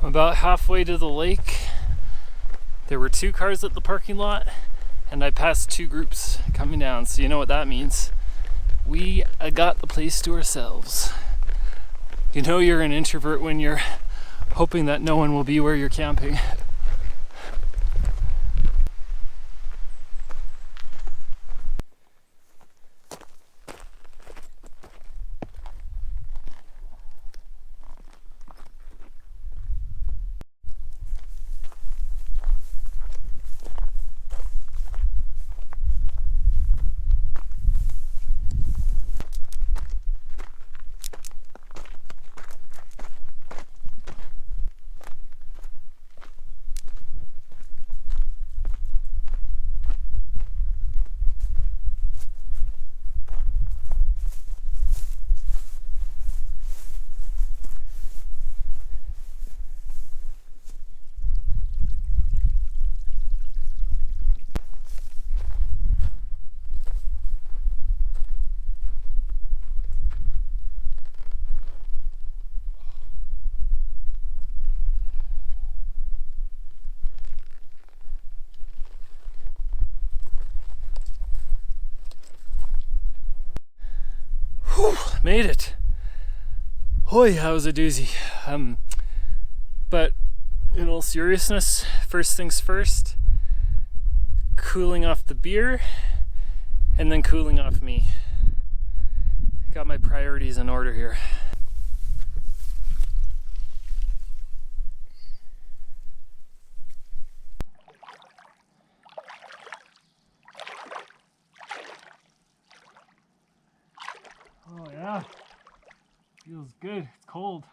About halfway to the lake, there were 2 cars at the parking lot, and I passed 2 groups coming down, so you know what that means. We got the place to ourselves. You know you're an introvert when you're hoping that no one will be where you're camping. Whew, made it. Hoy, that was a doozy. But in all seriousness, first things first, cooling off the beer and then cooling off me. Got my priorities in order here. Oh yeah, feels good. It's cold.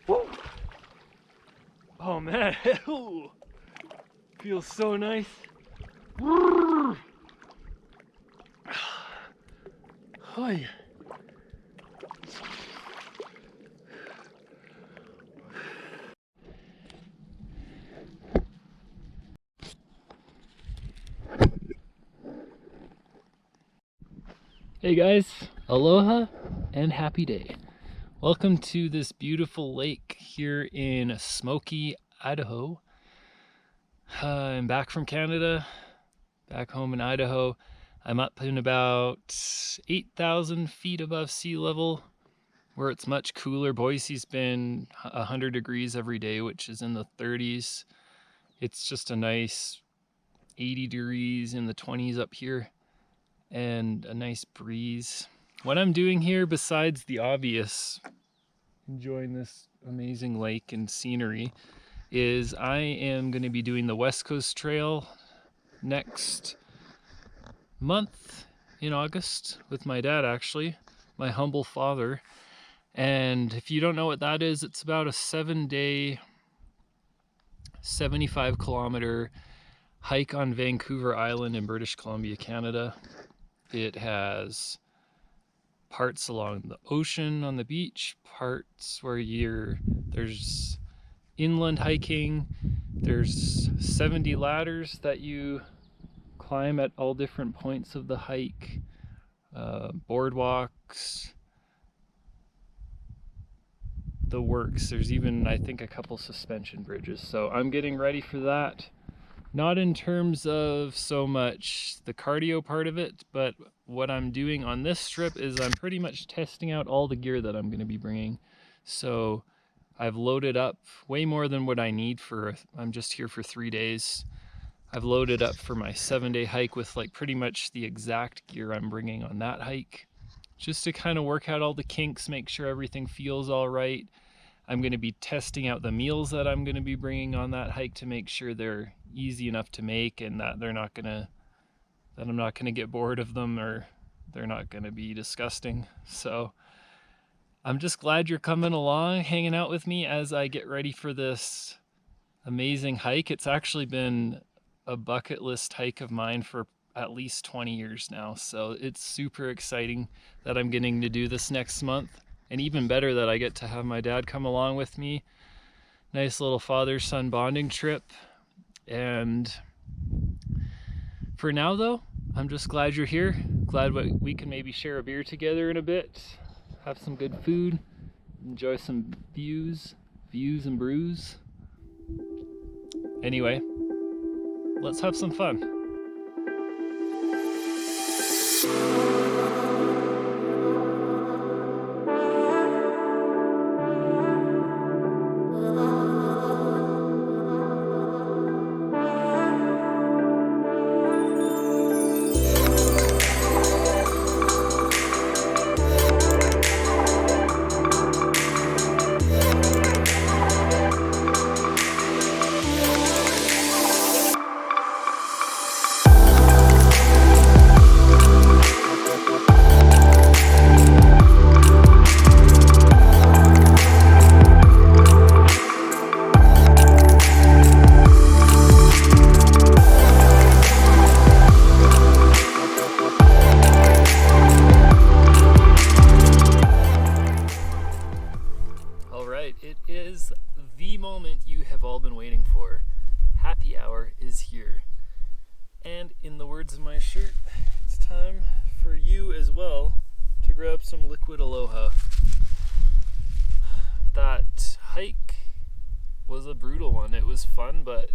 Whoa. Oh man, feels so nice. Hi. Hey guys, aloha and happy day. Welcome to this beautiful lake here in Smoky, Idaho. I'm back from Canada, back home in Idaho. I'm up in about 8,000 feet above sea level, where it's much cooler. Boise's been 100 degrees every day, which is in the 30s. It's just a nice 80 degrees in the 20s up here, and a nice breeze. What I'm doing here, besides the obvious, enjoying this amazing lake and scenery, is I am going to be doing the West Coast Trail next month in August with my dad, actually, my humble father. And if you don't know what that is, it's about a 7-day, 75-kilometer hike on Vancouver Island in British Columbia, Canada. It has parts along the ocean on the beach, parts where there's inland hiking. There's 70 ladders that you climb at all different points of the hike, boardwalks, the works. There's even, I think, a couple suspension bridges. So I'm getting ready for that. Not in terms of so much the cardio part of it, but what I'm doing on this trip is I'm pretty much testing out all the gear that I'm going to be bringing. So I've loaded up way more than what I need for, I'm just here for 3 days. I've loaded up for my 7-day hike with like pretty much the exact gear I'm bringing on that hike, just to kind of work out all the kinks, make sure everything feels all right. I'm going to be testing out the meals that I'm going to be bringing on that hike to make sure they're easy enough to make and that I'm not going to get bored of them, or they're not going to be disgusting. So I'm just glad you're coming along, hanging out with me as I get ready for this amazing hike. It's actually been a bucket list hike of mine for at least 20 years now. So it's super exciting that I'm getting to do this next month. And even better that I get to have my dad come along with me. Nice little father-son bonding trip. And for now though, I'm just glad you're here. Glad we can maybe share a beer together in a bit, have some good food, enjoy some views and brews. Anyway, let's have some fun. It is the moment you have all been waiting for. Happy hour is here. And in the words of my shirt, it's time for you as well to grab some liquid aloha. That hike was a brutal one. It was fun, but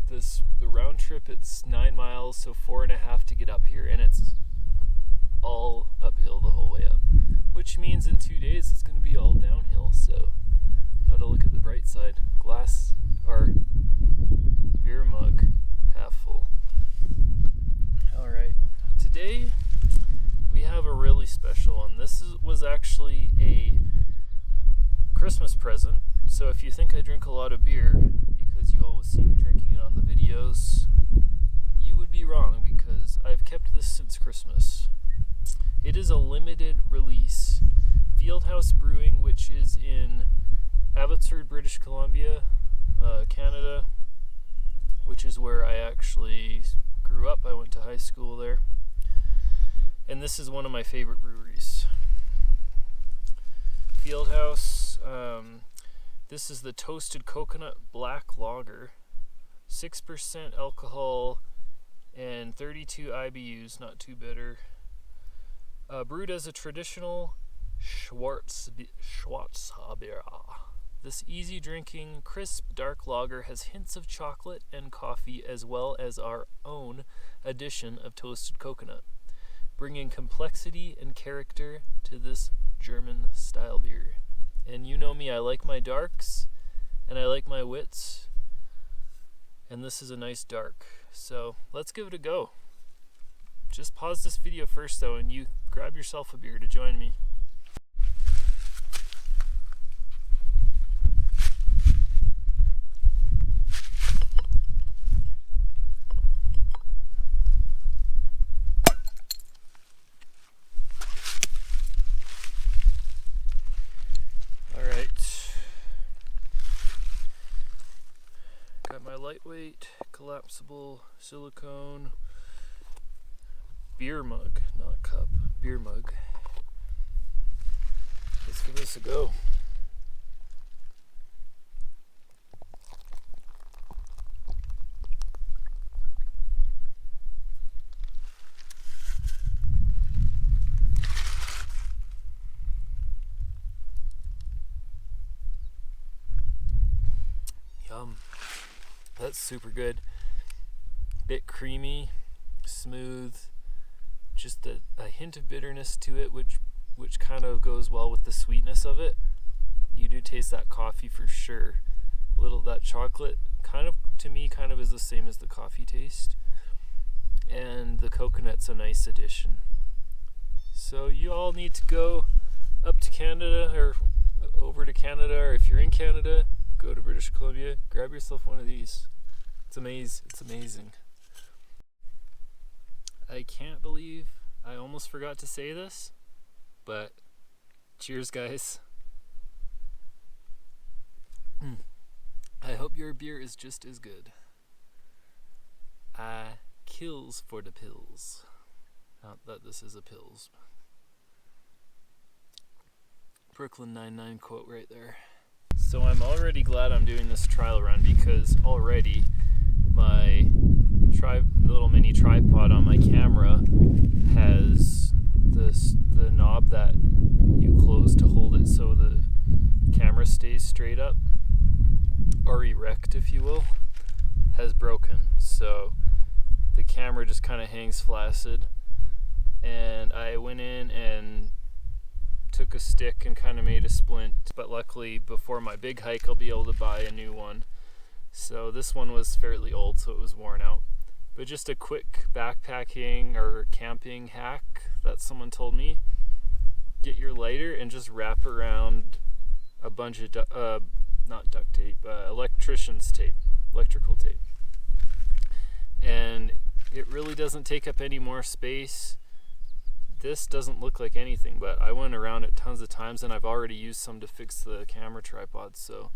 the round trip, it's 9 miles, so 4.5 to get up here, and it's all uphill the whole way up. Which means in 2 days it's going to be all downhill, so gotta look at the bright side. Glass or beer mug half full. Alright, today we have a really special one. This was actually a Christmas present, so if you think I drink a lot of beer because you always see me drinking it on the videos, you would be wrong, because I've kept this since Christmas. It is a limited release. Fieldhouse Brewing, which is in Abbotsford, British Columbia, Canada, which is where I actually grew up. I went to high school there. And this is one of my favorite breweries. Fieldhouse, this is the Toasted Coconut Black Lager. 6% alcohol and 32 IBUs, not too bitter. Brewed as a traditional Schwarzbier. This easy drinking, crisp, dark lager has hints of chocolate and coffee, as well as our own addition of toasted coconut, bringing complexity and character to this German style beer. And you know me, I like my darks and I like my wits, and this is a nice dark. So let's give it a go. Just pause this video first though, and you grab yourself a beer to join me. Lightweight, collapsible, silicone beer mug, not cup, beer mug. Let's give this a go. Yum. That's super good. Bit creamy, smooth, just a hint of bitterness to it, which kind of goes well with the sweetness of it. You do taste that coffee for sure. That chocolate kind of, to me, kind of is the same as the coffee taste. And the coconut's a nice addition. So you all need to go up to Canada, or over to Canada, or if you're in Canada, go to British Columbia, grab yourself one of these. It's amazing. I can't believe I almost forgot to say this, but cheers, guys. I hope your beer is just as good. I kills for the pills. Not that this is a pills. Brooklyn Nine-Nine quote right there. So I'm already glad I'm doing this trial run, because already my little mini tripod on my camera has the knob that you close to hold it so the camera stays straight up, or erect if you will, has broken. So the camera just kind of hangs flaccid, and I went in and took a stick and kind of made a splint, but luckily before my big hike I'll be able to buy a new one. So this one was fairly old, so it was worn out. But just a quick backpacking or camping hack that someone told me: get your lighter and just wrap around a bunch of not duct tape, electrical tape, and it really doesn't take up any more space. This doesn't look like anything, but I went around it tons of times, and I've already used some to fix the camera tripod, so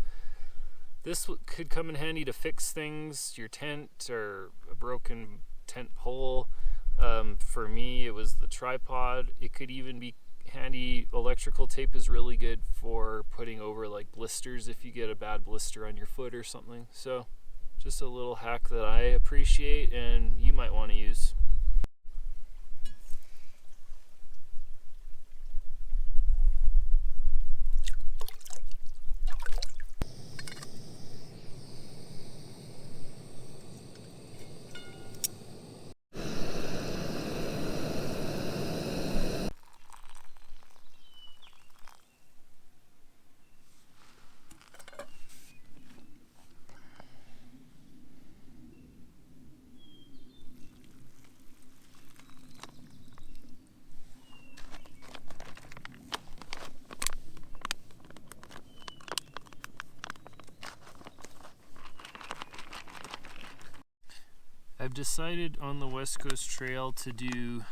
this could come in handy to fix things, your tent or a broken tent pole. For me, it was the tripod. It could even be handy. Electrical tape is really good for putting over like blisters if you get a bad blister on your foot or something. So just a little hack that I appreciate and you might want to use. I've decided on the West Coast Trail to do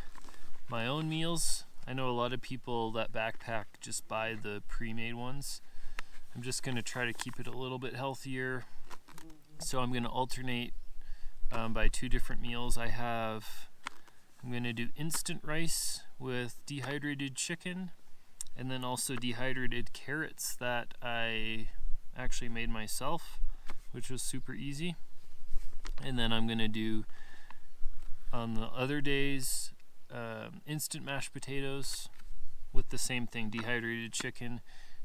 my own meals. I know a lot of people that backpack just buy the pre-made ones. I'm just going to try to keep it a little bit healthier. So I'm going to alternate by 2 different meals. I'm going to do instant rice with dehydrated chicken, and then also dehydrated carrots that I actually made myself, which was super easy. And then I'm going to do, on the other days, instant mashed potatoes with the same thing: dehydrated chicken,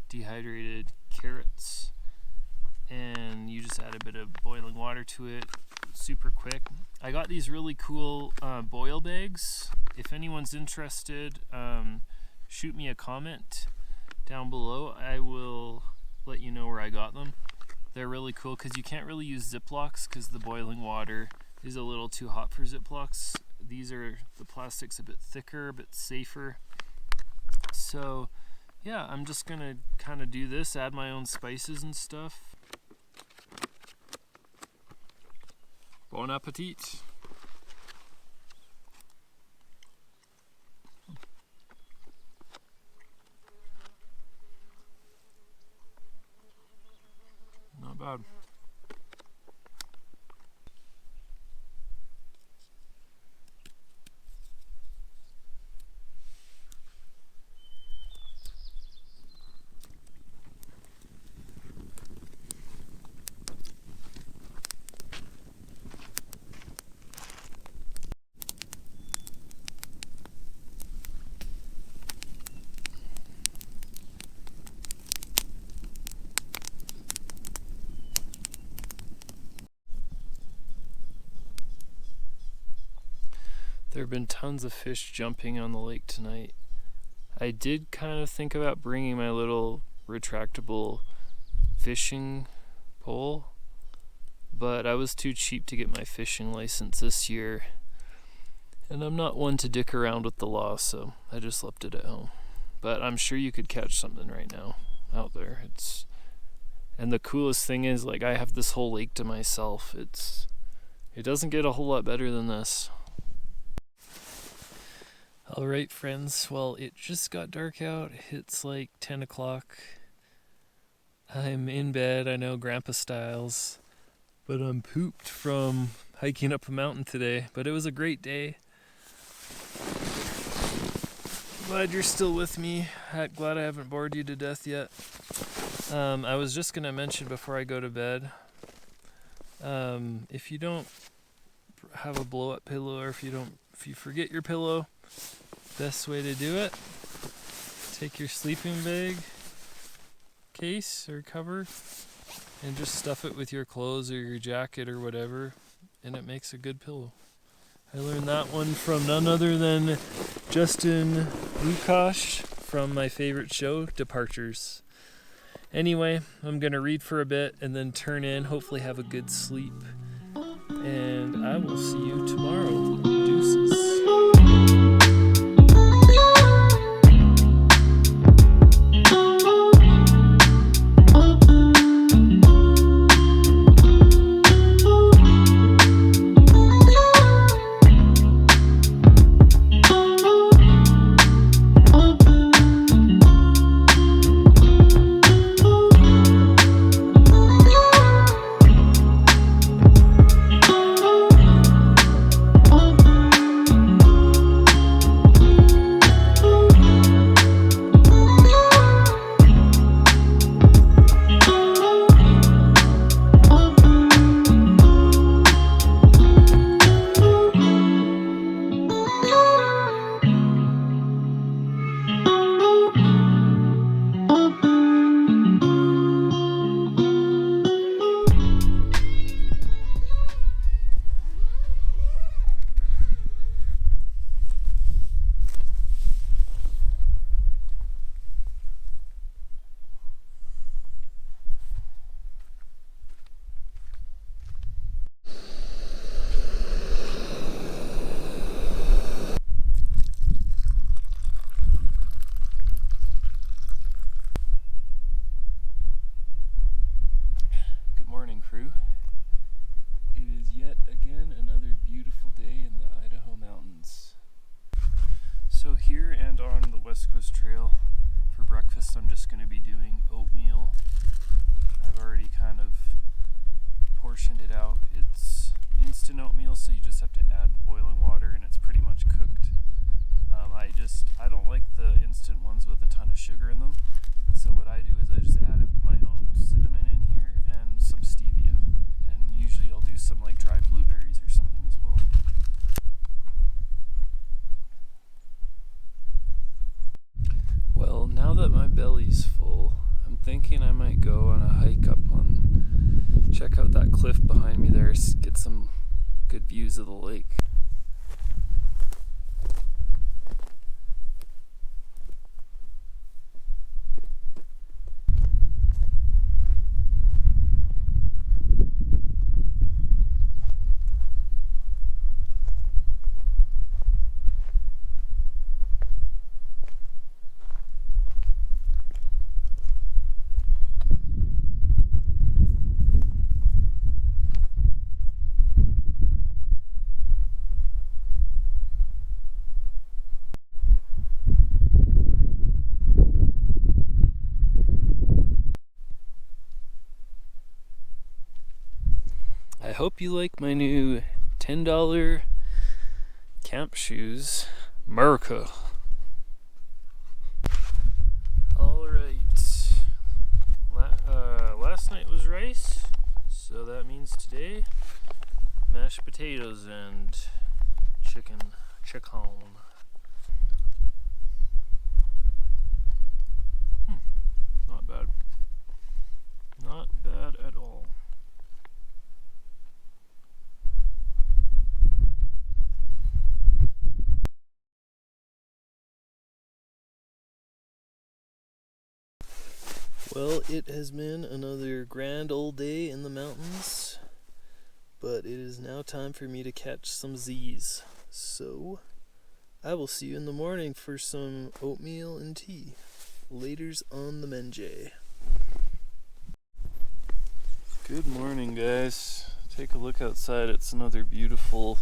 dehydrated carrots, and you just add a bit of boiling water to it. Super quick. I got these really cool boil bags. If anyone's interested, shoot me a comment down below. I will let you know where I got them. They're really cool because you can't really use Ziplocs because the boiling water is a little too hot for Ziplocs. The plastic's a bit thicker, a bit safer. So yeah, I'm just gonna kind of do this, add my own spices and stuff. Bon appetit! Not bad. There have been tons of fish jumping on the lake tonight. I did kind of think about bringing my little retractable fishing pole, but I was too cheap to get my fishing license this year, and I'm not one to dick around with the law, so I just left it at home. But I'm sure you could catch something right now out there. And the coolest thing is, like, I have this whole lake to myself. It doesn't get a whole lot better than this. Alright friends, well, it just got dark out. It's like 10 o'clock. I'm in bed, I know, grandpa styles, but I'm pooped from hiking up a mountain today. But it was a great day. Glad you're still with me. Glad I haven't bored you to death yet. I was just going to mention before I go to bed, if you don't have a blow up pillow, or if you forget your pillow, best way to do it, take your sleeping bag case or cover and just stuff it with your clothes or your jacket or whatever, and it makes a good pillow. I learned that one from none other than Justin Lukash from my favorite show, Departures. Anyway, I'm going to read for a bit and then turn in, hopefully have a good sleep. And I will see you tomorrow. Deuces. Crew. It is yet again another beautiful day in the Idaho mountains. So here and on the West Coast Trail, for breakfast I'm just going to be doing oatmeal. I've already kind of portioned it out. It's instant oatmeal, so you just have to add boiling water and it's pretty much cooked. I don't like the instant ones with a ton of sugar in them, so what I do is I just add my own cinnamon in here and some stevia, and usually I'll do some like dried blueberries or something as well. Well, now that my belly's full, I'm thinking I might go on a hike up check out that cliff behind me there, get some good views of the lake. I hope you like my new $10 camp shoes, America. Alright, last night was rice, so that means today mashed potatoes and chicken. Not bad. Not bad at all. Well, it has been another grand old day in the mountains, but it is now time for me to catch some Z's. So, I will see you in the morning for some oatmeal and tea. Laters on the Menjay. Good morning, guys. Take a look outside. It's another beautiful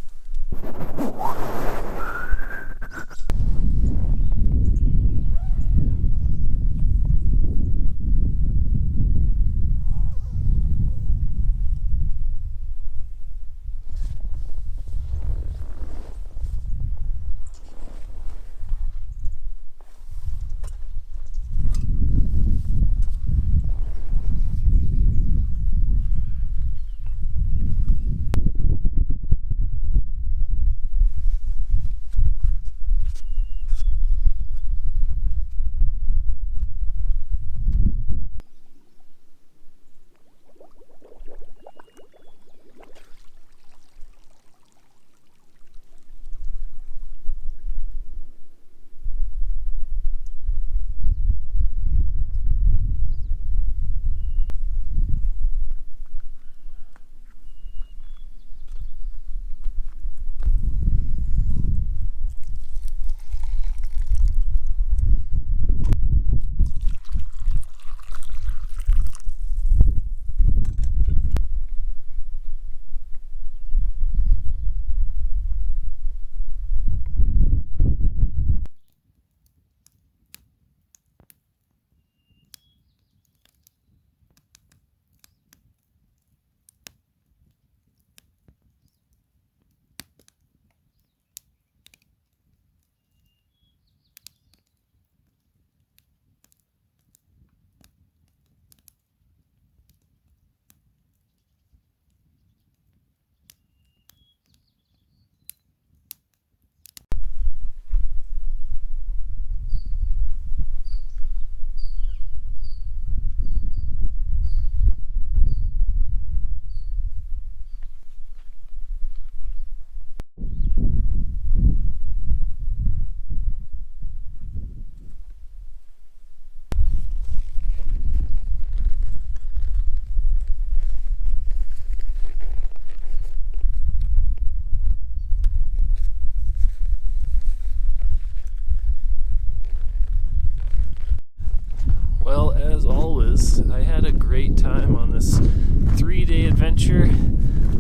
adventure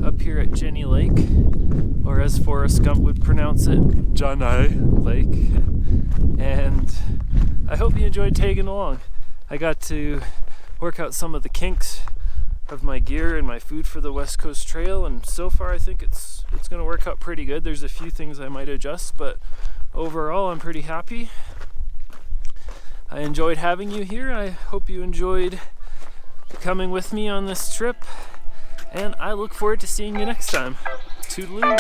up here at Jenny Lake, or as Forrest Gump would pronounce it, Jenny Lake. And I hope you enjoyed tagging along. I got to work out some of the kinks of my gear and my food for the West Coast Trail, and so far I think it's going to work out pretty good. There's a few things I might adjust, but overall I'm pretty happy. I enjoyed having you here. I hope you enjoyed coming with me on this trip, and I look forward to seeing you next time. Toodaloo!